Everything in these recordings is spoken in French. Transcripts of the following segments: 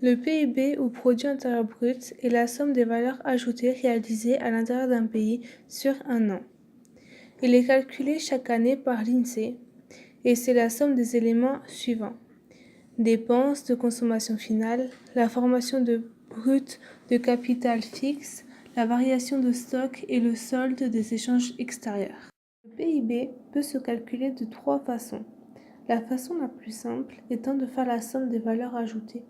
Le PIB ou produit intérieur brut est la somme des valeurs ajoutées réalisées à l'intérieur d'un pays sur un an. Il est calculé chaque année par l'INSEE et c'est la somme des éléments suivants: dépenses de consommation finale, la formation de brut de capital fixe, la variation de stock et le solde des échanges extérieurs. Le PIB peut se calculer de 3 façons. La façon la plus simple étant de faire la somme des valeurs ajoutées.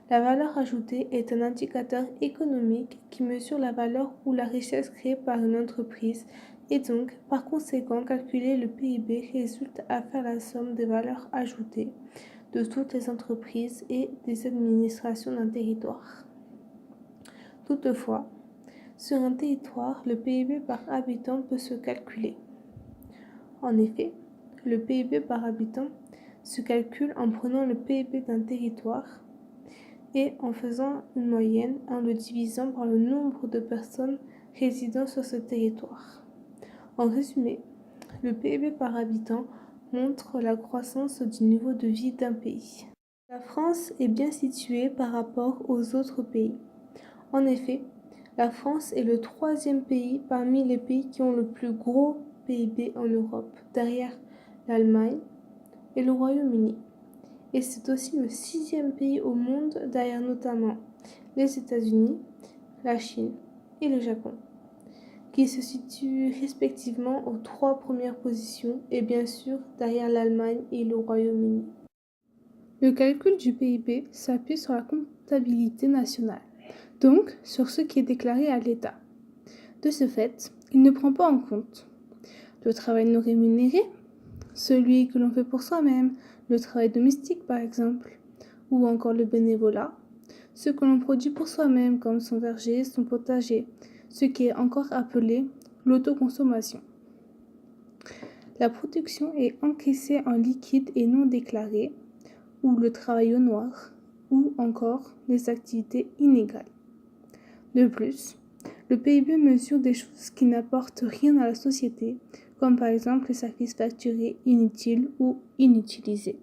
La valeur ajoutée est un indicateur économique qui mesure la valeur ou la richesse créée par une entreprise et donc, par conséquent, calculer le PIB résulte à faire la somme des valeurs ajoutées de toutes les entreprises et des administrations d'un territoire. Toutefois, sur un territoire, le PIB par habitant peut se calculer. En effet, le PIB par habitant se calcule en prenant le PIB d'un territoire et en faisant une moyenne en le divisant par le nombre de personnes résidant sur ce territoire. En résumé, le PIB par habitant montre la croissance du niveau de vie d'un pays. La France est bien située par rapport aux autres pays. En effet, la France est le 3e pays parmi les pays qui ont le plus gros PIB en Europe, derrière l'Allemagne et le Royaume-Uni. Et c'est aussi le 6e pays au monde, derrière notamment les États-Unis, la Chine et le Japon, qui se situent respectivement aux 3 premières positions et bien sûr derrière l'Allemagne et le Royaume-Uni. Le calcul du PIB s'appuie sur la comptabilité nationale, donc sur ce qui est déclaré à l'État. De ce fait, il ne prend pas en compte le travail non rémunéré, celui que l'on fait pour soi-même, le travail domestique par exemple, ou encore le bénévolat, ce que l'on produit pour soi-même comme son verger, son potager, ce qui est encore appelé l'autoconsommation. La production est encaissée en liquide et non déclaré, ou le travail au noir, ou encore les activités inégales. De plus, le PIB mesure des choses qui n'apportent rien à la société, comme par exemple les services facturés inutiles ou inutilisés.